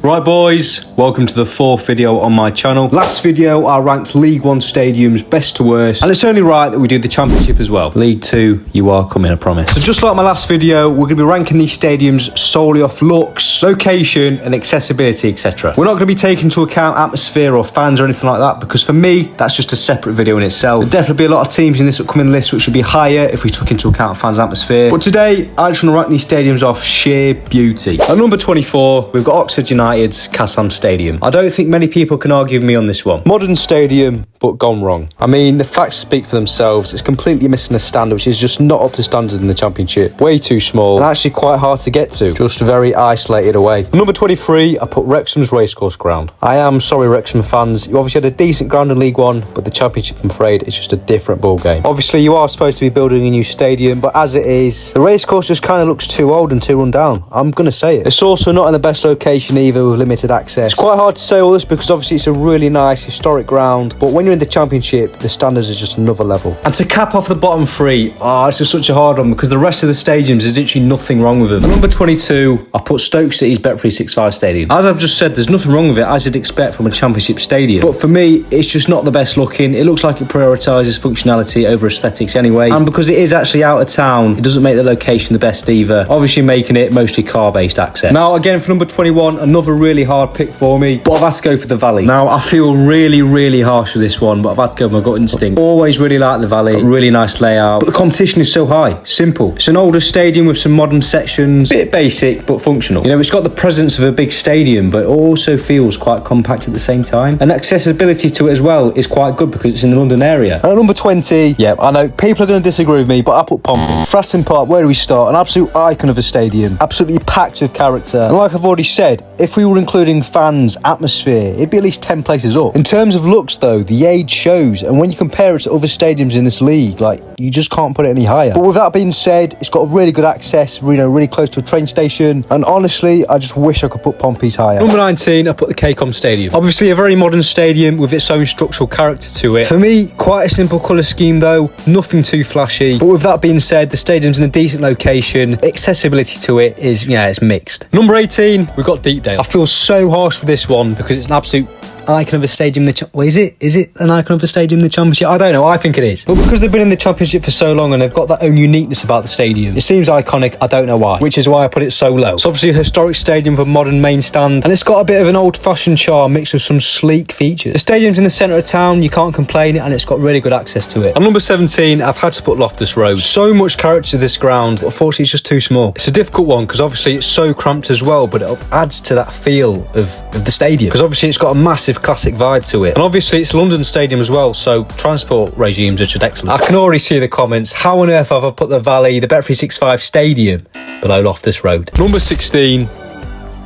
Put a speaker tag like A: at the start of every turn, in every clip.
A: Right boys, welcome to the fourth video on my channel. Last video I ranked League One stadiums best to worst, and it's only right that we do the Championship as well. League Two, you are coming, I promise. So just like my last video, we're going to be ranking these stadiums solely off looks, location and accessibility, etc. We're not going to be taking into account atmosphere or fans or anything like that, because for me that's just a separate video in itself. There'll definitely be a lot of teams in this upcoming list which should be higher if we took into account fans' atmosphere, but today I just want to rank these stadiums off sheer beauty. At number 24 we've got Oxford United's Kassam Stadium. I don't think many people can argue with me on this one. Modern stadium, but gone wrong. I mean, the facts speak for themselves. It's completely missing the standard, which is just not up to standard in the Championship. Way too small and actually quite hard to get to. Just very isolated away. At number 23, I put Wrexham's Racecourse Ground. I am sorry, Wrexham fans. You obviously had a decent ground in League One, but the Championship, I'm afraid, it's just a different ball game. Obviously, you are supposed to be building a new stadium, but as it is, the racecourse just kind of looks too old and too run down. I'm going to say it. It's also not in the best location either, with limited access. It's quite hard to say all this because obviously it's a really nice historic ground, but when you're in the Championship, the standards are just another level. And to cap off the bottom three, it's just such a hard one because the rest of the stadiums, there's literally nothing wrong with them. At number 22, I put Stoke City's Bet365 Stadium. As I've just said, there's nothing wrong with it, as you'd expect from a Championship stadium. But for me, it's just not the best looking. It looks like it prioritises functionality over aesthetics anyway. And because it is actually out of town, it doesn't make the location the best either. Obviously making it mostly car-based access. Now, again, for number 21, another really hard pick for me, but I've had to go for the Valley. Now, I feel really harsh with this one, but I've had to go with my gut instinct. Always really like the Valley, really nice layout, but the competition is so high. Simple. It's an older stadium with some modern sections, bit basic but functional. You know, it's got the presence of a big stadium, but it also feels quite compact at the same time. And accessibility to it as well is quite good because it's in the London area. And at number 20, yeah, I know people are going to disagree with me, but I put Pompey. Fratton Park, where do we start? An absolute icon of a stadium, absolutely packed with character. And like I've already said, if we were including fans, atmosphere, it'd be at least 10 places up. In terms of looks though, the age shows, and when you compare it to other stadiums in this league, like, you just can't put it any higher. But with that being said, it's got really good access, you know, really close to a train station, and honestly, I just wish I could put Pompey's higher. Number 19, I put the KCOM Stadium. Obviously a very modern stadium with its own structural character to it. For me, quite a simple colour scheme though, nothing too flashy. But with that being said, the stadium's in a decent location, accessibility to it is, yeah, it's mixed. Number 18, we've got Deepdale. I feel so harsh for this one because it's an absolute icon of a stadium. Is it an icon of a stadium in the Championship? I don't know, I think it is. But because they've been in the Championship for so long and they've got that own uniqueness about the stadium, it seems iconic. I don't know why, which is why I put it so low. It's obviously a historic stadium with a modern main stand, and it's got a bit of an old-fashioned charm mixed with some sleek features. The stadium's in the centre of town, you can't complain, and it's got really good access to it. On number 17, I've had to put Loftus Road. So much character to this ground, but unfortunately it's just too small. It's a difficult one because obviously it's so cramped as well, but it adds to that feel of the stadium, because obviously it's got a massive classic vibe to it, and obviously it's London Stadium as well, so transport regimes are just excellent. I can already see the comments, how on earth have I put the Valley, the Bet365 Stadium below Loftus Road? Number 16,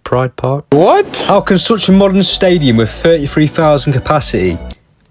A: Pride Park. What? How can such a modern stadium with 33,000 capacity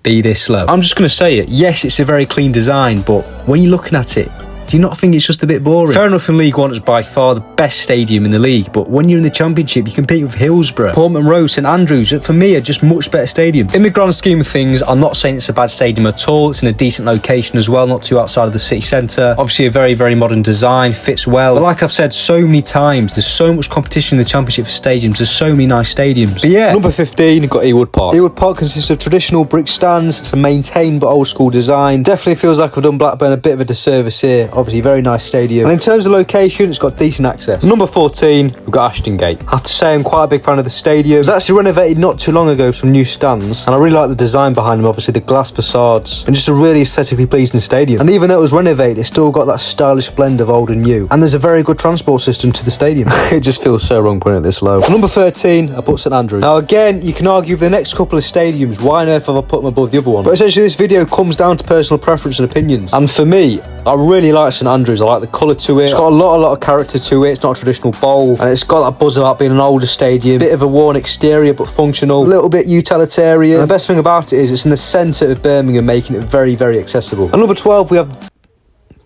A: be this slow? I'm just going to say it, yes, it's a very clean design, but when you're looking at it, do you not think it's just a bit boring? Fair enough, in League One it's by far the best stadium in the league, but when you're in the Championship you compete with Hillsborough, Portman Road, St Andrews, that for me are just much better stadiums. In the grand scheme of things, I'm not saying it's a bad stadium at all. It's in a decent location as well, not too outside of the city centre. Obviously a very modern design, fits well, but like I've said so many times, there's so much competition in the Championship for stadiums, there's so many nice stadiums. But yeah, number 15, you've got Ewood Park. Ewood Park consists of traditional brick stands. It's a maintained but old school design. Definitely feels like I've done Blackburn a bit of a disservice here. Obviously very nice stadium, and in terms of location, it's got decent access. Number 14, we've got Ashton Gate. I have to say I'm quite a big fan of the stadium. It was actually renovated not too long ago with some new stands, and I really like the design behind them, obviously the glass facades, and just a really aesthetically pleasing stadium. And even though it was renovated, it's still got that stylish blend of old and new, and there's a very good transport system to the stadium. It just feels so wrong putting it this low. Number 13, I put St Andrews. Now again, you can argue with the next couple of stadiums, why on earth have I put them above the other one? But essentially this video comes down to personal preference and opinions, and for me, I really like St Andrews. I like the colour to it. It's got a lot of character to it. It's not a traditional bowl, and it's got that buzz about being an older stadium. Bit of a worn exterior, but functional. A little bit utilitarian. And the best thing about it is it's in the centre of Birmingham, making it very accessible. And number 12, we have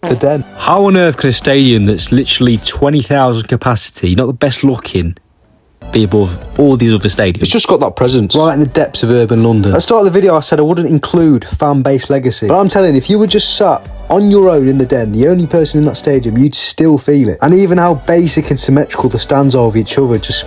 A: the Den. How on earth can a stadium that's literally 20,000 capacity, not the best looking, be above all these other stadiums? It's just got that presence right in the depths of urban London. At the start of the video I said I wouldn't include fan-based legacy, but I'm telling you, if you were just sat on your own in the Den, the only person in that stadium, you'd still feel it. And even how basic and symmetrical the stands are of each other just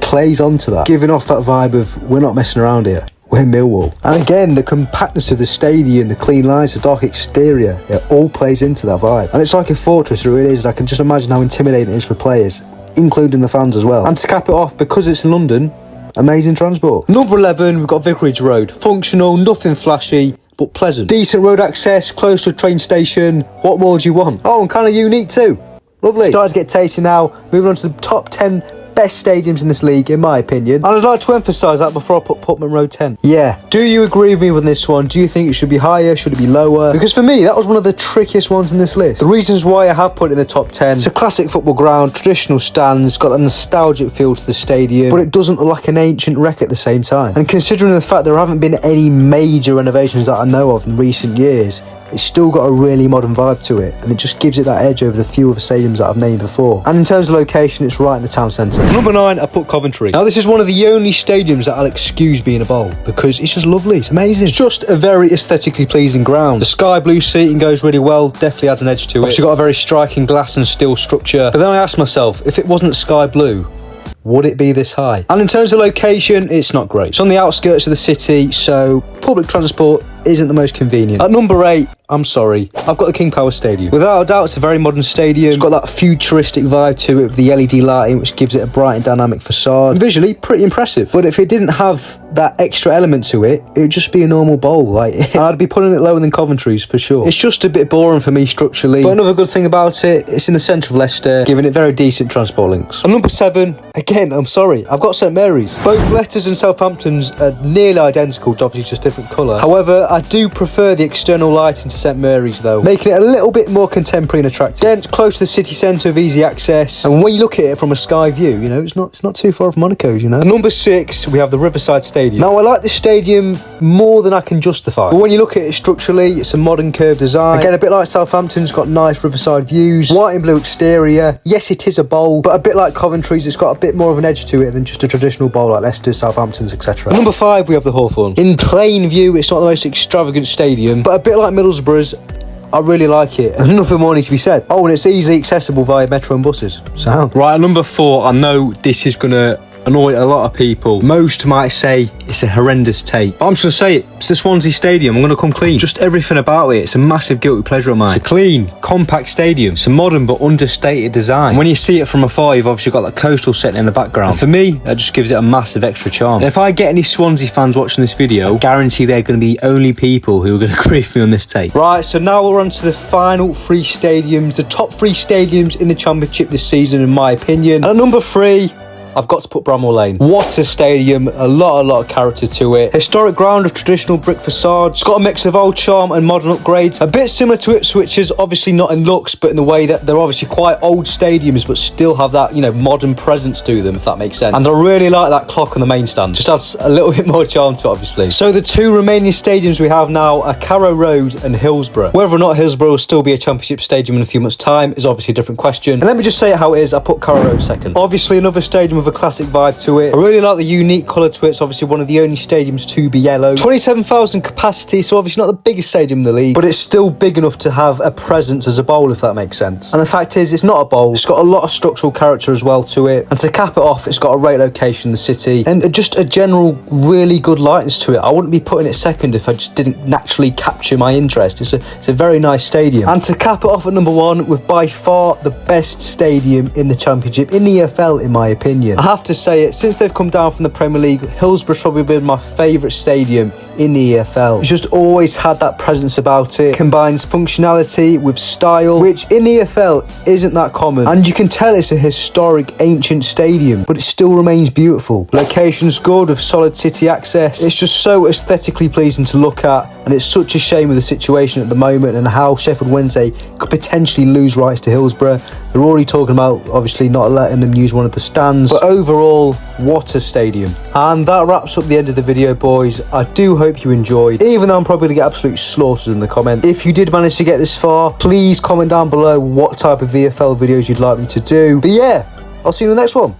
B: plays onto that, giving off that vibe of we're not messing around here. We're Millwall. And again, the compactness of the stadium, the clean lights, the dark exterior, it all plays into that vibe. And it's like a fortress, it really is. I can just imagine how intimidating it is for players, including the fans as well. And to cap it off, because it's in London, amazing transport. Number 11, we've got Vicarage Road. Functional, nothing flashy, but pleasant. Decent road access, close to a train station. What more do you want? Oh, and kind of unique too. Lovely. Starting to get tasty now. Moving on to the top 10 best stadiums in this league, in my opinion. And I'd like to emphasise that before I put Putman Road 10. Yeah. Do you agree with me with this one? Do you think it should be higher? Should it be lower? Because for me, that was one of the trickiest ones in this list. The reasons why I have put it in the top 10. It's a classic football ground, traditional stands, got a nostalgic feel to the stadium, but it doesn't look like an ancient wreck at the same time. And considering the fact there haven't been any major renovations that I know of in recent years, it's still got a really modern vibe to it, and it just gives it that edge over the few other stadiums that I've named before. And in terms of location, it's right in the town centre. Number 9, I put Coventry. Now this is one of the only stadiums that I'll excuse being a bowl, because it's just lovely, it's amazing. It's just a very aesthetically pleasing ground. The sky blue seating goes really well, definitely adds an edge to it. It's got a very striking glass and steel structure. But then I asked myself, if it wasn't sky blue, would it be this high? And in terms of location, it's not great. It's on the outskirts of the city, so public transport isn't the most convenient. At number 8, I'm sorry, I've got the King Power Stadium. Without a doubt, it's a very modern stadium. It's got that futuristic vibe to it with the LED lighting, which gives it a bright and dynamic facade. And visually, pretty impressive. But if it didn't have that extra element to it, it'd just be a normal bowl. Like, I'd be putting it lower than Coventry's for sure. It's just a bit boring for me structurally. But another good thing about it, it's in the centre of Leicester, giving it very decent transport links. And number 7, again, I'm sorry, I've got St Mary's. Both Leicester's and Southampton's are nearly identical, obviously just different colour. However, I do prefer the external lighting to St Mary's though, making it a little bit more contemporary and attractive. Again, it's close to the city centre with easy access, and when you look at it from a sky view, you know, it's not too far from Monaco's, you know. And number 6, we have the Riverside Stadium. Now I like this stadium more than I can justify, but when you look at it structurally, it's a modern curved design. Again, a bit like Southampton's got nice riverside views, white and blue exterior. Yes, it is a bowl, but a bit like Coventry's, it's got a bit more of an edge to it than just a traditional bowl like Leicester's, Southampton's, etc. Number 5, we have the Hawthorn. In plain view, it's not the most extravagant stadium, but a bit like Middlesbrough's, I really like it. And nothing more needs to be said. Oh, and it's easily accessible via metro and buses. Sound.
A: Right, at number 4, I know this is gonna annoy a lot of people. Most might say it's a horrendous take, but I'm just gonna say it. It's the Swansea Stadium. I'm gonna come clean. Just everything about it. It's a massive guilty pleasure of mine. It's a clean, compact stadium. It's a modern but understated design. And when you see it from afar, you've obviously got that coastal setting in the background. And for me, that just gives it a massive extra charm. And if I get any Swansea fans watching this video, I guarantee they're gonna be the only people who are gonna agree with me on this take.
B: Right, so now we're on to the final 3 stadiums, the top 3 stadiums in the Championship this season, in my opinion. And at number 3, I've got to put Bramall Lane. What a stadium, a lot of character to it. Historic ground of traditional brick facade. It's got a mix of old charm and modern upgrades. A bit similar to Ipswich's, obviously not in looks, but in the way that they're obviously quite old stadiums, but still have that, you know, modern presence to them, if that makes sense. And I really like that clock on the main stand. Just adds a little bit more charm to it, obviously. So the 2 remaining stadiums we have now are Carrow Road and Hillsborough. Whether or not Hillsborough will still be a Championship stadium in a few months' time is obviously a different question. And let me just say it how it is, I put Carrow Road second. Obviously another stadium with a classic vibe to it. I really like the unique colour to it. It's obviously one of the only stadiums to be yellow. 27,000 capacity, so obviously not the biggest stadium in the league, but it's still big enough to have a presence as a bowl, if that makes sense. And the fact is, it's not a bowl. It's got a lot of structural character as well to it. And to cap it off, it's got a great location in the city and just a general really good lightness to it. I wouldn't be putting it second if I just didn't naturally capture my interest. It's a very nice stadium. And to cap it off at number 1 with by far the best stadium in the Championship, in the EFL, in my opinion. I have to say it, since they've come down from the Premier League, Hillsborough's probably been my favourite stadium in the EFL. It's just always had that presence about it, combines functionality with style, which in the EFL isn't that common. And you can tell it's a historic, ancient stadium, but it still remains beautiful. Location's good with solid city access. It's just so aesthetically pleasing to look at, and it's such a shame with the situation at the moment and how Sheffield Wednesday could potentially lose rights to Hillsborough. They're already talking about obviously not letting them use one of the stands, but overall, what a stadium. And that wraps up the end of the video, boys. I do hope you enjoyed, even though I'm probably going to get absolutely slaughtered in the comments. If you did manage to get this far, please comment down below what type of VFL videos you'd like me to do. But yeah, I'll see you in the next one.